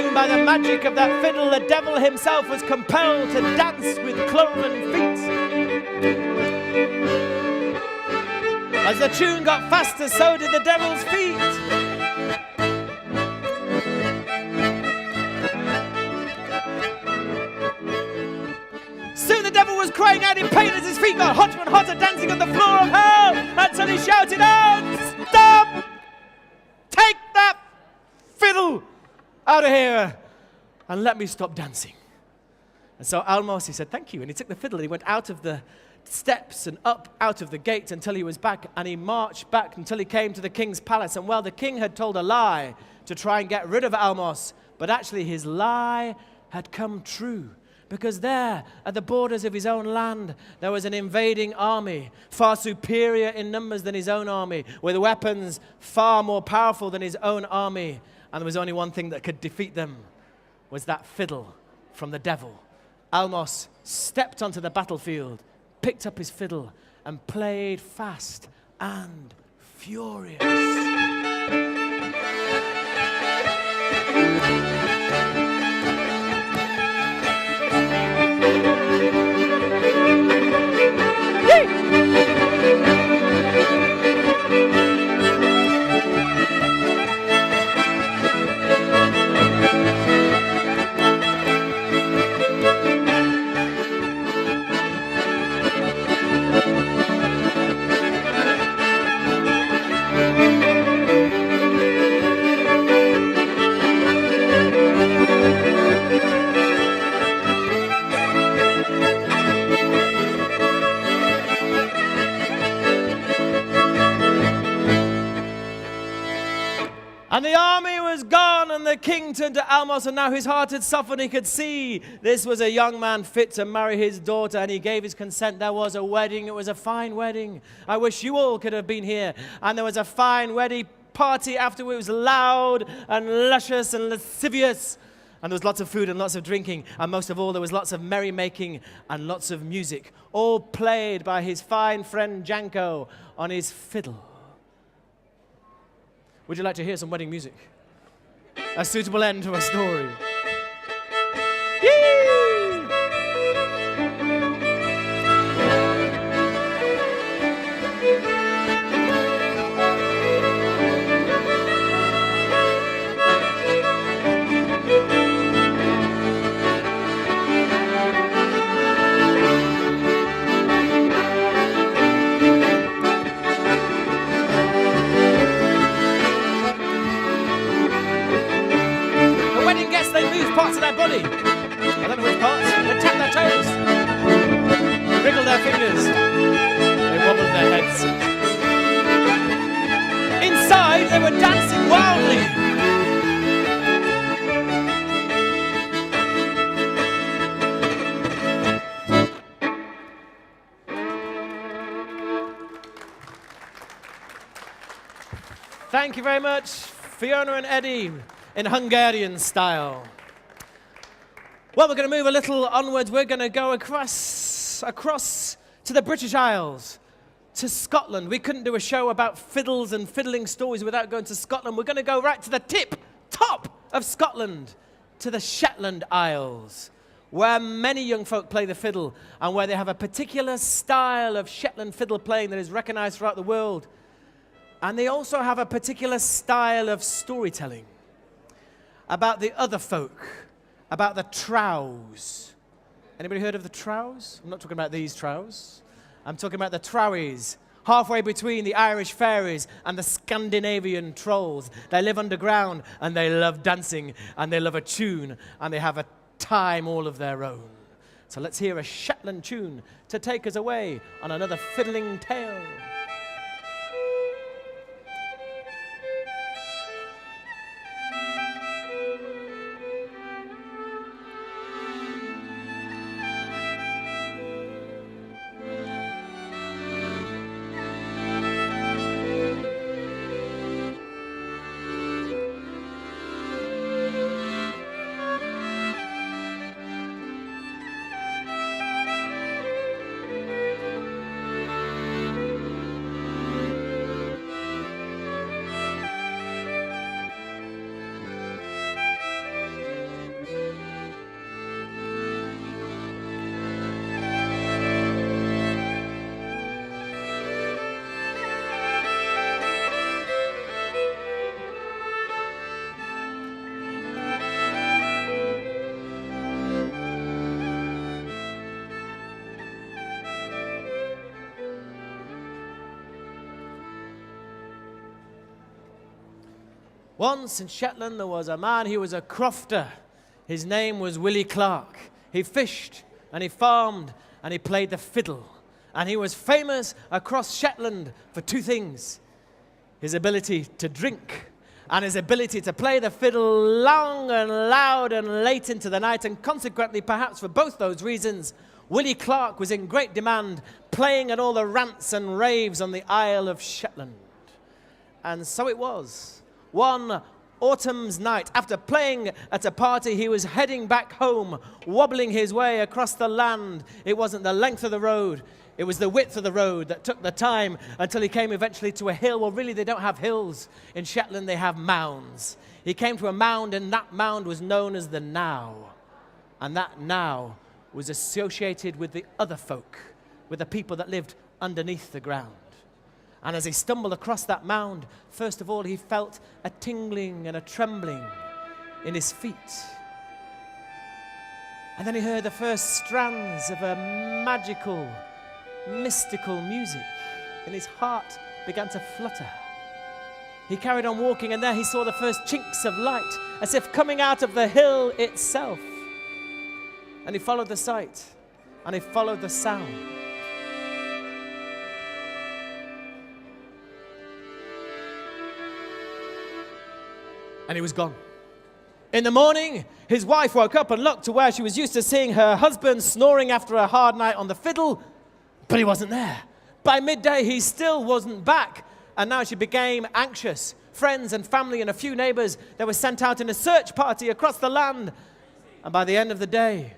soon by the magic of that fiddle, the devil himself was compelled to dance with cloven feet. As the tune got faster, so did the devil's feet. Soon the devil was crying out in pain as his feet got hotter and hotter, dancing on the floor of hell, until he shouted out, "Stop! Take that fiddle out of here and let me stop dancing." And so Almos, he said, "Thank you." And he took the fiddle and he went out of the steps and up out of the gate until he was back, and he marched back until he came to the king's palace. And well, the king had told a lie to try and get rid of Almos, but actually his lie had come true. Because there, at the borders of his own land, there was an invading army, far superior in numbers than his own army, with weapons far more powerful than his own army. And there was only one thing that could defeat them, was that fiddle from the devil. Almos stepped onto the battlefield, picked up his fiddle, and played fast and furious. And the army was gone, and the king turned to Almos, and now his heart had softened. He could see this was a young man fit to marry his daughter, and he gave his consent. There was a wedding. It was a fine wedding. I wish you all could have been here. And there was a fine wedding party afterwards. It was loud and luscious and lascivious. And there was lots of food and lots of drinking. And most of all, there was lots of merrymaking and lots of music, all played by his fine friend Janko on his fiddle. Would you like to hear some wedding music? A suitable end to a story. Yee! Parts of their body. I don't know which parts. They tap their toes. Wriggle their fingers. They wobble their heads. Inside, they were dancing wildly. Thank you very much, Fiona and Eddie, in Hungarian style. Well, we're going to move a little onwards. We're going to go across to the British Isles, to Scotland. We couldn't do a show about fiddles and fiddling stories without going to Scotland. We're going to go right to the top of Scotland, to the Shetland Isles, where many young folk play the fiddle and where they have a particular style of Shetland fiddle playing that is recognized throughout the world. And they also have a particular style of storytelling about the other folk, about the trows. Anybody heard of the trows? I'm not talking about these trows. I'm talking about the trowies, halfway between the Irish fairies and the Scandinavian trolls. They live underground, and they love dancing, and they love a tune, and they have a time all of their own. So let's hear a Shetland tune to take us away on another Fiddeling Tale. Once in Shetland, there was a man, he was a crofter. His name was Willie Clark. He fished, and he farmed, and he played the fiddle. And he was famous across Shetland for two things: his ability to drink and his ability to play the fiddle long and loud and late into the night. And consequently, perhaps for both those reasons, Willie Clark was in great demand, playing at all the rants and raves on the Isle of Shetland. And so it was. One autumn's night, after playing at a party, he was heading back home, wobbling his way across the land. It wasn't the length of the road, it was the width of the road that took the time until he came eventually to a hill. Well, really, they don't have hills. In Shetland, they have mounds. He came to a mound, and that mound was known as the Now. And that Now was associated with the other folk, with the people that lived underneath the ground. And as he stumbled across that mound, first of all, he felt a tingling and a trembling in his feet. And then he heard the first strands of a magical, mystical music, and his heart began to flutter. He carried on walking, and there he saw the first chinks of light, as if coming out of the hill itself. And he followed the sight, and he followed the sound. And he was gone. In the morning, his wife woke up and looked to where she was used to seeing her husband snoring after a hard night on the fiddle, but he wasn't there. By midday, he still wasn't back, and now she became anxious. Friends and family and a few neighbors, they were sent out in a search party across the land, and by the end of the day,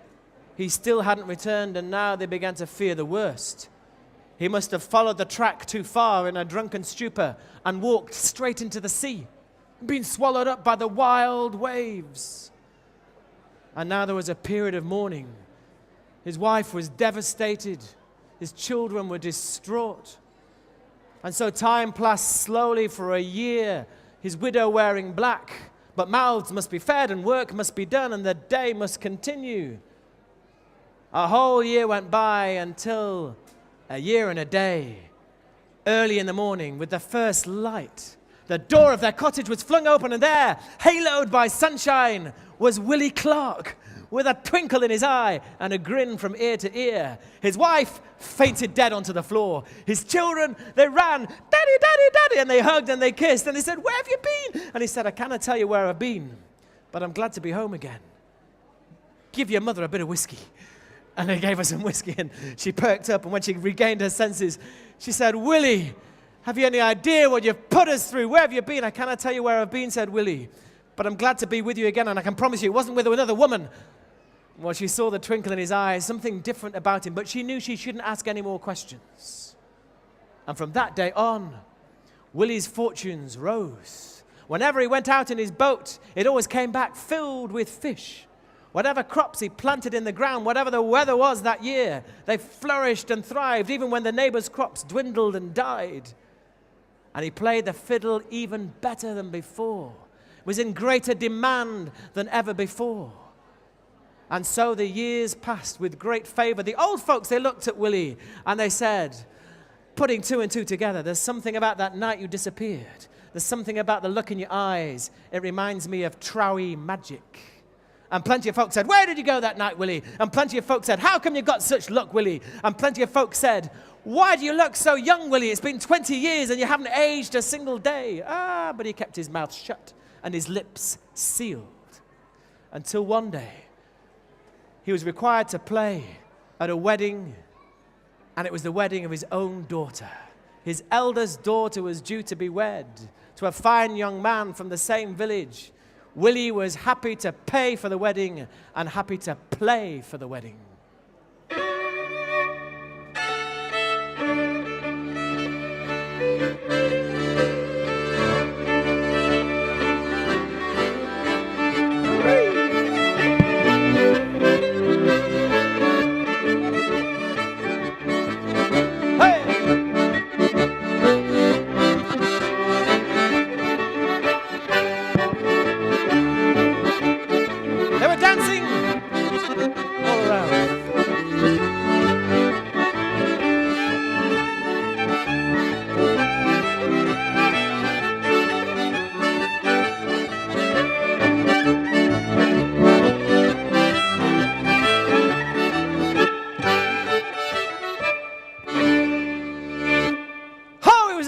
he still hadn't returned, and now they began to fear the worst. He must have followed the track too far in a drunken stupor and walked straight into the sea, been swallowed up by the wild waves. And now there was a period of mourning. His wife was devastated. His children were distraught. And so time passed slowly for a year, his widow wearing black. But mouths must be fed and work must be done and the day must continue. A whole year went by until a year and a day. Early in the morning, with the first light, the door of their cottage was flung open, and there, haloed by sunshine, was Willie Clark, with a twinkle in his eye and a grin from ear to ear. His wife fainted dead onto the floor. His children, they ran, "Daddy, Daddy, Daddy," and they hugged and they kissed, and they said, "Where have you been?" And he said, "I cannot tell you where I've been, but I'm glad to be home again. Give your mother a bit of whiskey." And they gave her some whiskey, and she perked up, and when she regained her senses, she said, "Willie, have you any idea what you've put us through? Where have you been?" "I cannot tell you where I've been," said Willie, "but I'm glad to be with you again, and I can promise you it wasn't with another woman." Well, she saw the twinkle in his eyes, something different about him, but she knew she shouldn't ask any more questions. And from that day on, Willie's fortunes rose. Whenever he went out in his boat, it always came back filled with fish. Whatever crops he planted in the ground, whatever the weather was that year, they flourished and thrived, even when the neighbors' crops dwindled and died. And he played the fiddle even better than before, was in greater demand than ever before. And so the years passed with great favor. The old folks, they looked at Willie and they said, putting two and two together, "There's something about that night you disappeared. There's something about the look in your eyes. It reminds me of Trowie magic." And plenty of folks said, "Where did you go that night, Willie?" And plenty of folks said, "How come you got such luck, Willie?" And plenty of folks said, "Why do you look so young, Willie? It's been 20 years and you haven't aged a single day." But he kept his mouth shut and his lips sealed. Until one day, he was required to play at a wedding, and it was the wedding of his own daughter. His eldest daughter was due to be wed to a fine young man from the same village. Willie was happy to pay for the wedding and happy to play for the wedding. They were dancing all around.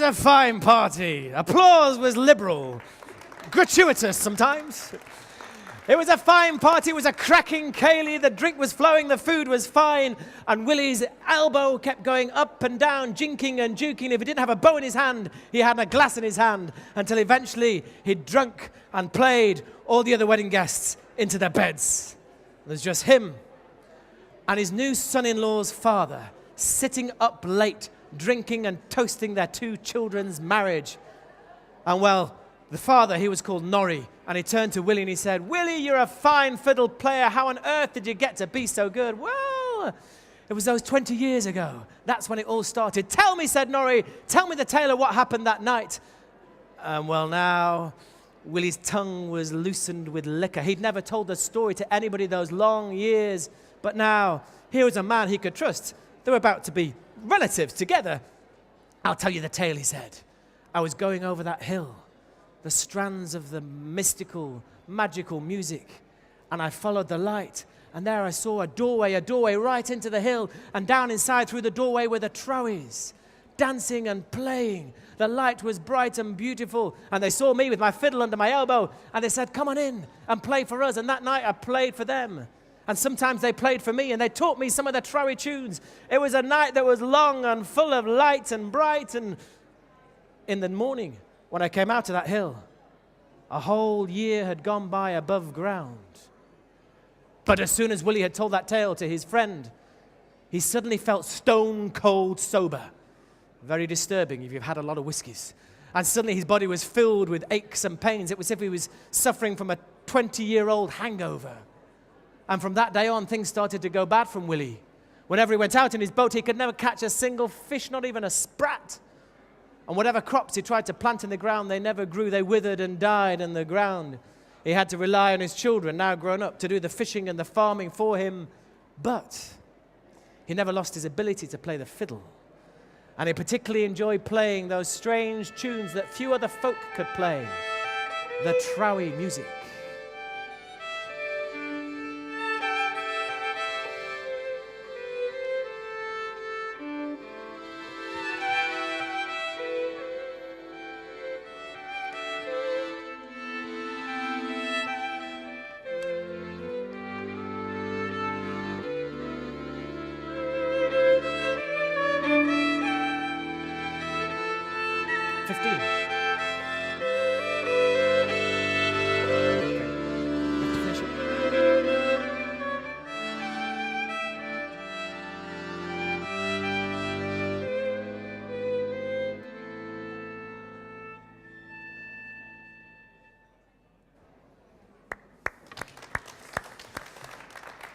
a fine party. Applause was liberal, gratuitous sometimes. It was a fine party, it was a cracking ceilidh, the drink was flowing, the food was fine, and Willie's elbow kept going up and down, jinking and juking. If he didn't have a bow in his hand, he had a glass in his hand, until eventually he'd drunk and played all the other wedding guests into their beds. There's just him and his new son-in-law's father sitting up late, drinking and toasting their 2 children's marriage. And well, the father, he was called Norrie, and he turned to Willie and he said, "Willie, you're a fine fiddle player. How on earth did you get to be so good?" "Well, it was those 20 years ago. That's when it all started." "Tell me," said Norrie, "tell me the tale of what happened that night." Well, now, Willie's tongue was loosened with liquor. He'd never told the story to anybody those long years, but now, here was a man he could trust. They were about to be relatives together. "I'll tell you the tale," he said. "I was going over that hill, the strands of the mystical, magical music, and I followed the light, and there I saw a doorway right into the hill, and down inside through the doorway were the Trowies, dancing and playing. The light was bright and beautiful, and they saw me with my fiddle under my elbow, and they said, 'Come on in and play for us.' And that night I played for them. And sometimes they played for me, and they taught me some of the Trowie tunes. It was a night that was long and full of light and bright, and in the morning, when I came out of that hill, a whole year had gone by above ground." But as soon as Willie had told that tale to his friend, he suddenly felt stone cold sober. Very disturbing if you've had a lot of whiskies. And suddenly his body was filled with aches and pains. It was as if he was suffering from a 20-year-old hangover. And from that day on, things started to go bad from Willie. Whenever he went out in his boat, he could never catch a single fish, not even a sprat. And whatever crops he tried to plant in the ground, they never grew. They withered and died in the ground. He had to rely on his children, now grown up, to do the fishing and the farming for him. But he never lost his ability to play the fiddle. And he particularly enjoyed playing those strange tunes that few other folk could play, the Trowie music.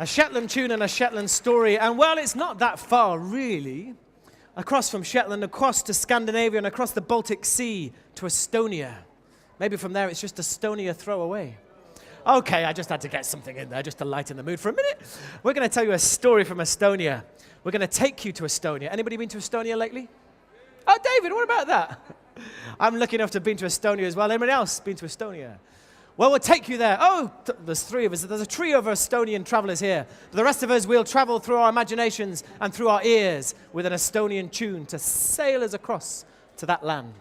A Shetland tune and a Shetland story. And well, it's not that far, really. Across from Shetland, across to Scandinavia, and across the Baltic Sea to Estonia. Maybe from there it's just Estonia throw away. Okay, I just had to get something in there just to lighten the mood for a minute. We're going to tell you a story from Estonia. We're going to take you to Estonia. Anybody been to Estonia lately? Oh, David, what about that? I'm lucky enough to have been to Estonia as well. Anyone else been to Estonia? Well, we'll take you there. Oh, there's 3 of us. There's a trio of Estonian travelers here. But the rest of us, we'll travel through our imaginations and through our ears with an Estonian tune to sail us across to that land.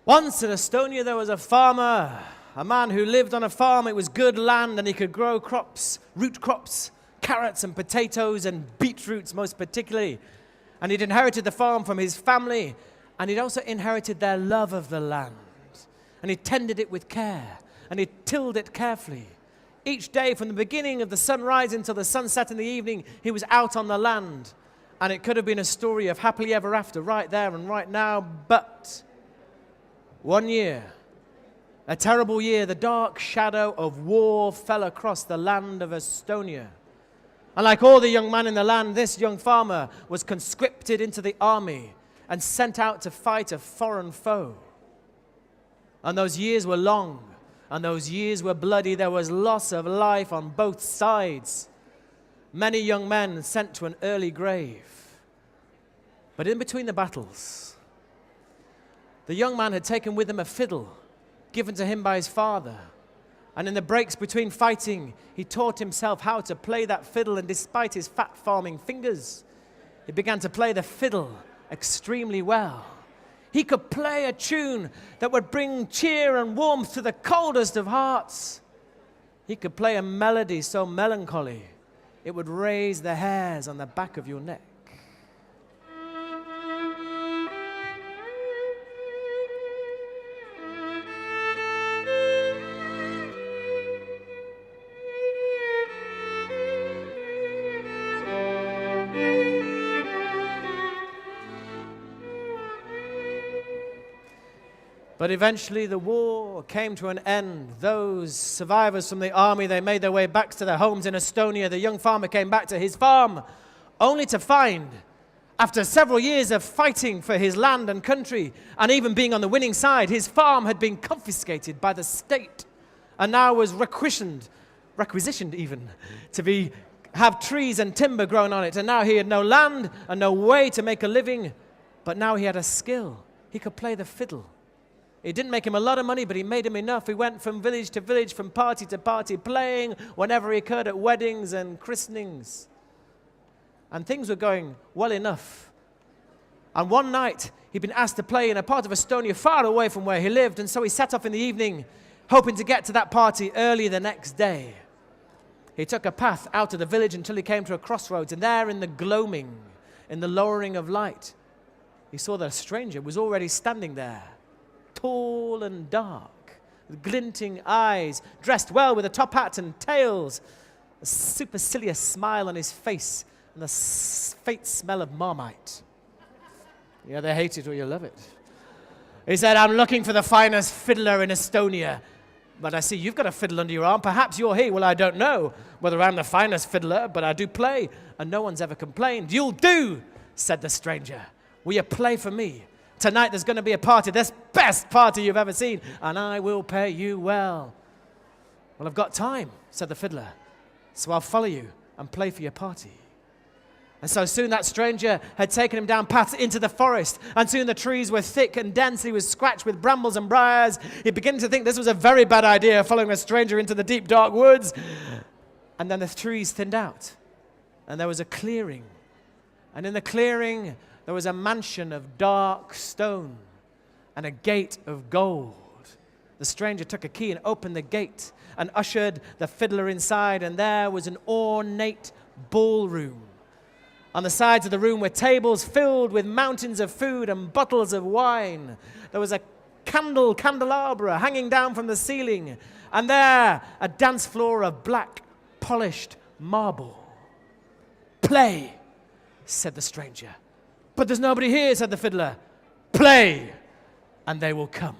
Once in Estonia there was a farmer, a man who lived on a farm. It was good land and he could grow crops, root crops, carrots and potatoes and beetroots most particularly. And he'd inherited the farm from his family, and he'd also inherited their love of the land. And he tended it with care, and he tilled it carefully. Each day from the beginning of the sunrise until the sunset in the evening, he was out on the land. And it could have been a story of happily ever after right there and right now. But one year, a terrible year, the dark shadow of war fell across the land of Estonia. And like all the young men in the land, this young farmer was conscripted into the army and sent out to fight a foreign foe. And those years were long, and those years were bloody. There was loss of life on both sides. Many young men sent to an early grave. But in between the battles, the young man had taken with him a fiddle given to him by his father. And in the breaks between fighting, he taught himself how to play that fiddle, and despite his fat farming fingers, he began to play the fiddle extremely well. He could play a tune that would bring cheer and warmth to the coldest of hearts. He could play a melody so melancholy, it would raise the hairs on the back of your neck. But eventually the war came to an end. Those survivors from the army, they made their way back to their homes in Estonia. The young farmer came back to his farm, only to find, after several years of fighting for his land and country, and even being on the winning side, his farm had been confiscated by the state, and now was requisitioned even, to have trees and timber grown on it. And now he had no land and no way to make a living, but now he had a skill. He could play the fiddle. It didn't make him a lot of money, but he made him enough. He went from village to village, from party to party, playing whenever he could at weddings and christenings. And things were going well enough. And one night, he'd been asked to play in a part of Estonia far away from where he lived, and so he set off in the evening, hoping to get to that party early the next day. He took a path out of the village until he came to a crossroads, and there in the gloaming, in the lowering of light, he saw that a stranger was already standing there. Tall and dark, with glinting eyes, dressed well with a top hat and tails, a supercilious smile on his face, and the faint smell of Marmite. You either hate it or you love it. He said, "I'm looking for the finest fiddler in Estonia, but I see you've got a fiddle under your arm. Perhaps you're he." "Well, I don't know whether I'm the finest fiddler, but I do play, and no one's ever complained." "You'll do," said the stranger. "Will you play for me? Tonight there's going to be a party, this best party you've ever seen, and I will pay you well." "Well, I've got time," said the fiddler, "so I'll follow you and play for your party." And so soon that stranger had taken him down paths into the forest, and soon the trees were thick and dense. He was scratched with brambles and briars. He began to think this was a very bad idea, following a stranger into the deep, dark woods. And then the trees thinned out, and there was a clearing. And in the clearing, there was a mansion of dark stone and a gate of gold. The stranger took a key and opened the gate and ushered the fiddler inside, and there was an ornate ballroom. On the sides of the room were tables filled with mountains of food and bottles of wine. There was a candelabra hanging down from the ceiling, and there a dance floor of black, polished marble. "Play," said the stranger. "But there's nobody here," said the fiddler. "Play, and they will come."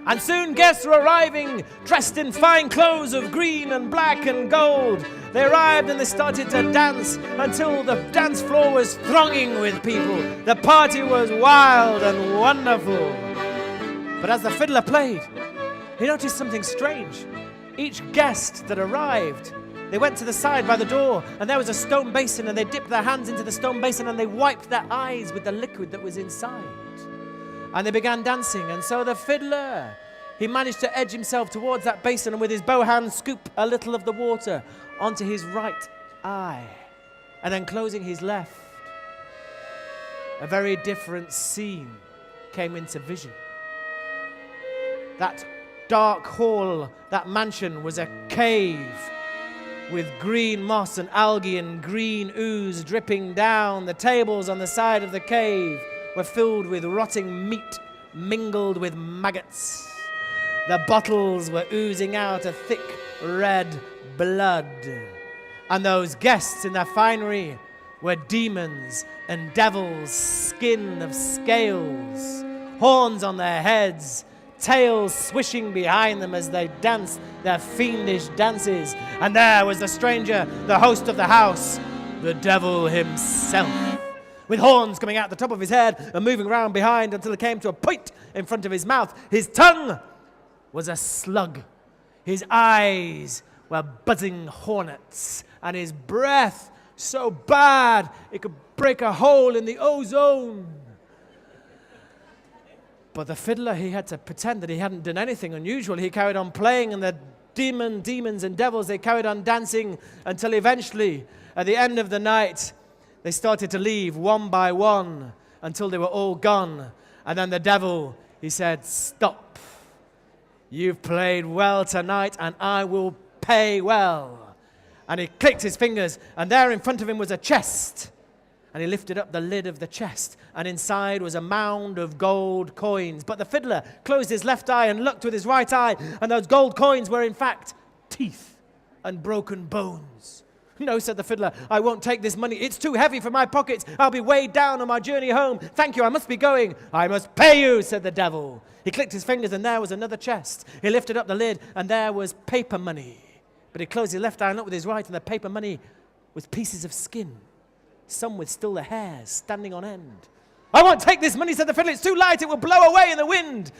And soon guests were arriving, dressed in fine clothes of green and black and gold. They arrived and they started to dance until the dance floor was thronging with people. The party was wild and wonderful. But as the fiddler played, he noticed something strange. Each guest that arrived, they went to the side by the door, and there was a stone basin, and they dipped their hands into the stone basin and they wiped their eyes with the liquid that was inside. And they began dancing, and so the fiddler, he managed to edge himself towards that basin and with his bow hand scoop a little of the water onto his right eye. And then closing his left, a very different scene came into vision. That dark hall, that mansion, was a cave with green moss and algae and green ooze dripping down. The tables on the side of the cave were filled with rotting meat mingled with maggots. The bottles were oozing out a thick red blood. And those guests in their finery were demons and devils, skin of scales, horns on their heads, tails swishing behind them as they danced their fiendish dances. And there was the stranger, the host of the house, the devil himself, with horns coming out the top of his head and moving around behind until it came to a point in front of his mouth. His tongue was a slug. His eyes were buzzing hornets, and his breath so bad it could break a hole in the ozone. But the fiddler, he had to pretend that he hadn't done anything unusual. He carried on playing, and the demons and devils, they carried on dancing until eventually, at the end of the night, they started to leave one by one until they were all gone. And then the devil, he said, "Stop. You've played well tonight, and I will pay well." And he clicked his fingers, and there in front of him was a chest. And he lifted up the lid of the chest, and inside was a mound of gold coins. But the fiddler closed his left eye and looked with his right eye, and those gold coins were in fact teeth and broken bones. "No," said the fiddler, "I won't take this money. It's too heavy for my pockets. I'll be weighed down on my journey home. Thank you, I must be going." "I must pay you," said the devil. He clicked his fingers, and there was another chest. He lifted up the lid, and there was paper money. But he closed his left eye and looked with his right, and the paper money was pieces of skin, some with still the hairs standing on end. "I won't take this money," said the fiddler. "It's too light. It will blow away in the wind."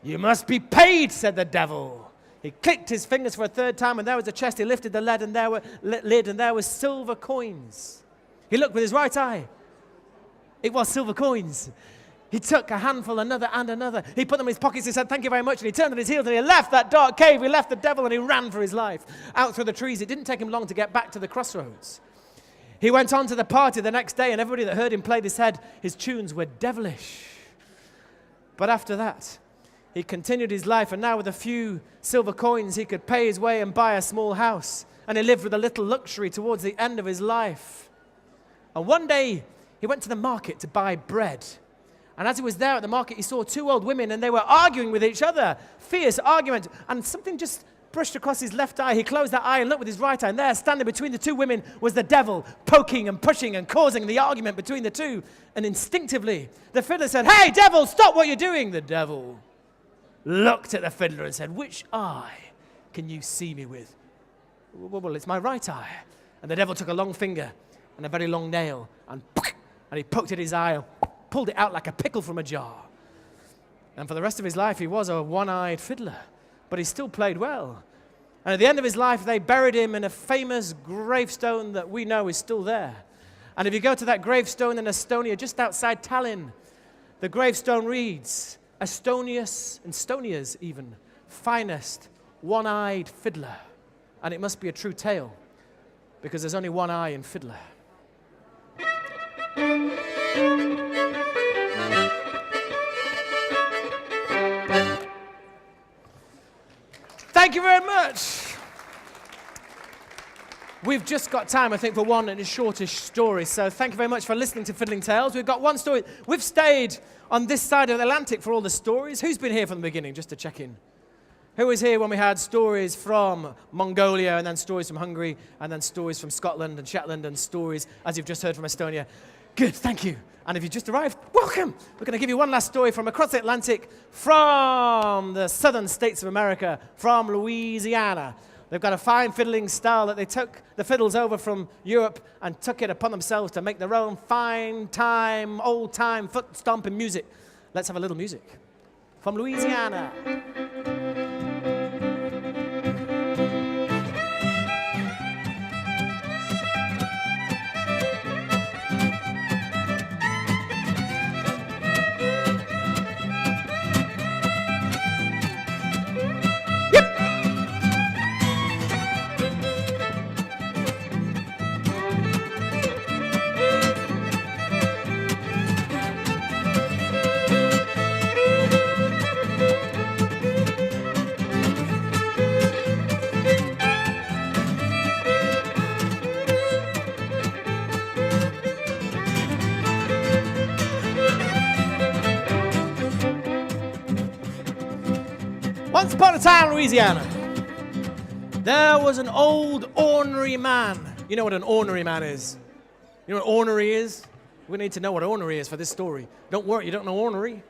"You must be paid," said the devil. He clicked his fingers for a third time, and there was a chest. He lifted the lid, and there were silver coins. He looked with his right eye. It was silver coins. He took a handful, another and another. He put them in his pockets. He said, "Thank you very much." And he turned on his heels, and he left that dark cave. He left the devil, and he ran for his life out through the trees. It didn't take him long to get back to the crossroads. He went on to the party the next day, and everybody that heard him play his tunes were devilish. But after that, he continued his life, and now with a few silver coins, he could pay his way and buy a small house. And he lived with a little luxury towards the end of his life. And one day, he went to the market to buy bread. And as he was there at the market, he saw two old women, and they were arguing with each other. Fierce argument. And something just brushed across his left eye. He closed that eye and looked with his right eye, and there, standing between the two women, was the devil, poking and pushing and causing the argument between the two. And instinctively, the fiddler said, "Hey, devil, stop what you're doing." The devil looked at the fiddler and said, "Which eye can you see me with?" "Well, it's my right eye." And the devil took a long finger and a very long nail, and he poked at his eye and pulled it out like a pickle from a jar. And for the rest of his life, he was a one-eyed fiddler, but he still played well. And at the end of his life, they buried him in a famous gravestone that we know is still there. And if you go to that gravestone in Estonia, just outside Tallinn, the gravestone reads, Estonia's even, finest one-eyed fiddler. And it must be a true tale, because there's only one eye in fiddler. Thank you very much. We've just got time, I think, for one and a shortish story. So thank you very much for listening to Fiddeling Tales. We've got one story. We've stayed on this side of the Atlantic for all the stories. Who's been here from the beginning, just to check in? Who was here when we had stories from Mongolia, and then stories from Hungary, and then stories from Scotland and Shetland, and stories, as you've just heard, from Estonia? Good, thank you. And if you just arrived, welcome. We're going to give you one last story from across the Atlantic, from the southern states of America, from Louisiana. They've got a fine fiddling style that they took the fiddles over from Europe and took it upon themselves to make their own fine-time, old-time foot-stomping music. Let's have a little music from Louisiana. Once upon a time in Louisiana, there was an old ornery man. You know what an ornery man is? You know what ornery is? We need to know what ornery is for this story. Don't worry, you don't know ornery.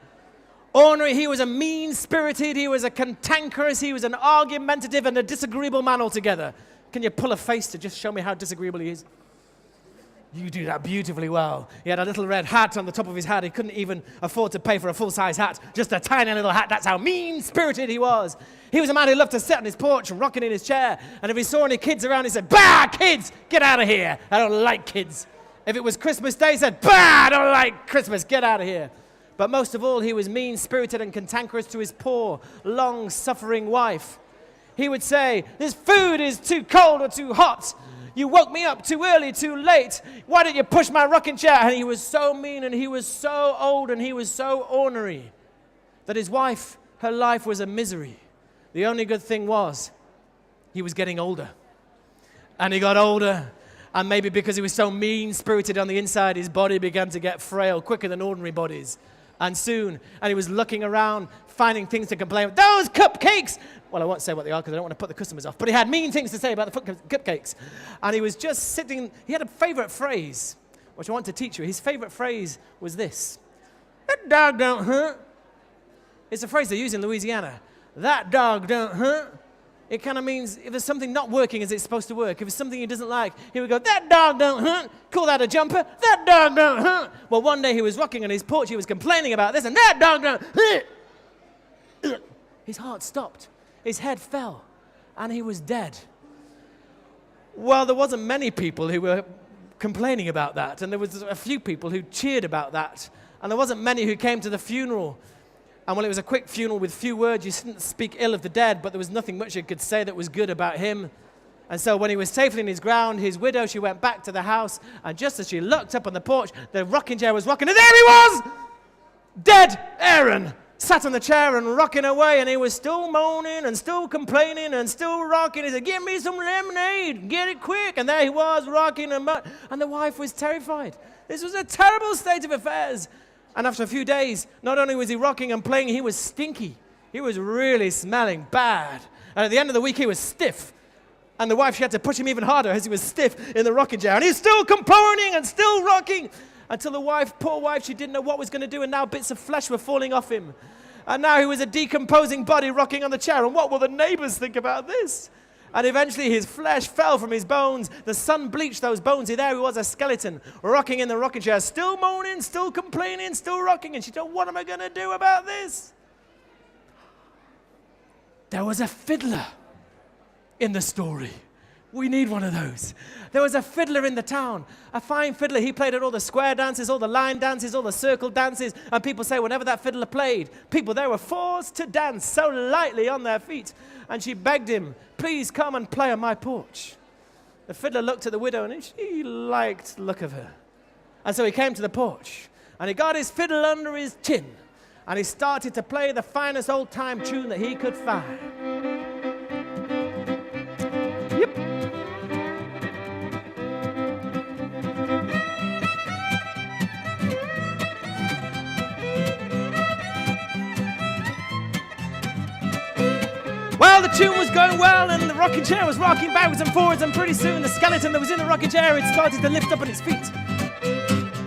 Ornery, he was a mean-spirited, he was a cantankerous, he was an argumentative and a disagreeable man altogether. Can you pull a face to just show me how disagreeable he is? You do that beautifully well. He had a little red hat on the top of his head. He couldn't even afford to pay for a full-size hat. Just a tiny little hat. That's how mean-spirited he was. He was a man who loved to sit on his porch and rocking in his chair. And if he saw any kids around, he said, "Bah, kids, get out of here. I don't like kids." If it was Christmas Day, he said, "Bah, I don't like Christmas. Get out of here." But most of all, he was mean-spirited and cantankerous to his poor, long-suffering wife. He would say, "This food is too cold or too hot. You woke me up too early, too late. Why didn't you push my rocking chair?" And he was so mean, and he was so old, and he was so ornery that his wife, her life was a misery. The only good thing was he was getting older. And he got older, and maybe because he was so mean-spirited on the inside, his body began to get frail quicker than ordinary bodies. And he was looking around, finding things to complain about. "Those cupcakes!" Well, I won't say what they are because I don't want to put the customers off. But he had mean things to say about the cupcakes. And he was just sitting. He had a favorite phrase, which I want to teach you. His favorite phrase was this: "That dog don't hunt." It's a phrase they use in Louisiana. That dog don't hunt. It kind of means if there's something not working as it's supposed to work, if it's something he doesn't like, he would go, "That dog don't hunt." Call that a jumper. "That dog don't hunt." Well, one day he was rocking on his porch, he was complaining about this, and "That dog don't hunt." His heart stopped. His head fell, and he was dead. Well, there wasn't many people who were complaining about that, and there was a few people who cheered about that, and there wasn't many who came to the funeral. And while it was a quick funeral with few words, you didn't speak ill of the dead, but there was nothing much you could say that was good about him. And so when he was safely in his ground, his widow, she went back to the house, and just as she looked up on the porch, the rocking chair was rocking, and there he was! Dead Aaron! Sat on the chair and rocking away, and he was still moaning and still complaining and still rocking. He said, "Give me some lemonade, get it quick." And there he was rocking, and the wife was terrified. This was a terrible state of affairs. And after a few days, not only was he rocking and playing, he was stinky. He was really smelling bad. And at the end of the week, he was stiff. And the wife, she had to push him even harder as he was stiff in the rocking chair. And he's still complaining and still rocking. Until the wife, poor wife, she didn't know what was going to do, and now bits of flesh were falling off him. And now he was a decomposing body rocking on the chair, and what will the neighbors think about this? And eventually his flesh fell from his bones. The sun bleached those bones. There he was, a skeleton, rocking in the rocking chair, still moaning, still complaining, still rocking. And she thought, what am I going to do about this? There was a fiddler in the story. We need one of those. There was a fiddler in the town, a fine fiddler. He played at all the square dances, all the line dances, all the circle dances. And people say whenever that fiddler played, people there were forced to dance so lightly on their feet. And she begged him, "Please come and play on my porch." The fiddler looked at the widow, and she liked the look of her. And so he came to the porch, and he got his fiddle under his chin, and he started to play the finest old-time tune that he could find. Yep. Well, the tune was going well, and the rocking chair was rocking backwards and forwards, and pretty soon the skeleton that was in the rocking chair had started to lift up on its feet.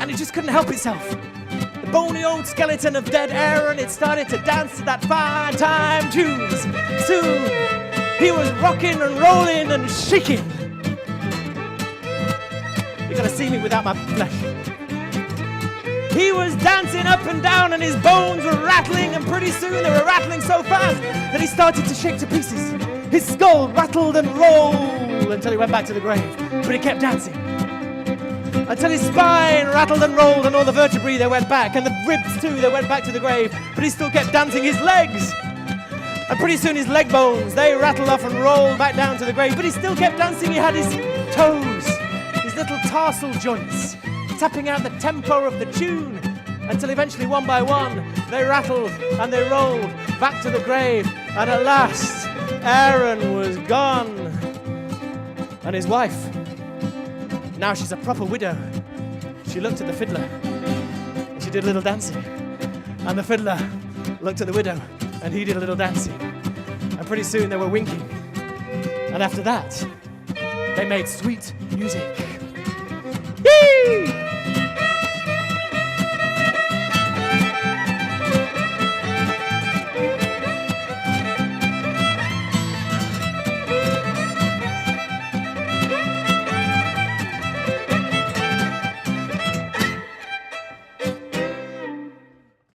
And it just couldn't help itself. The bony old skeleton of dead Aaron, it started to dance to that fine time tunes. Soon, he was rocking and rolling and shaking. You're gonna see me without my flesh. He was dancing up and down, and his bones were rattling, and pretty soon they were rattling so fast that he started to shake to pieces. His skull rattled and rolled until he went back to the grave, but he kept dancing. Until his spine rattled and rolled, and all the vertebrae, they went back, and the ribs too, they went back to the grave, but he still kept dancing his legs. And pretty soon his leg bones, they rattled off and rolled back down to the grave, but he still kept dancing. He had his toes, his little tarsal joints, tapping out the tempo of the tune, until eventually, one by one, they rattled and they rolled back to the grave, and at last, Aaron was gone. And his wife, now she's a proper widow, she looked at the fiddler, and she did a little dancing, and the fiddler looked at the widow, and he did a little dancing. And pretty soon they were winking. And after that, they made sweet music.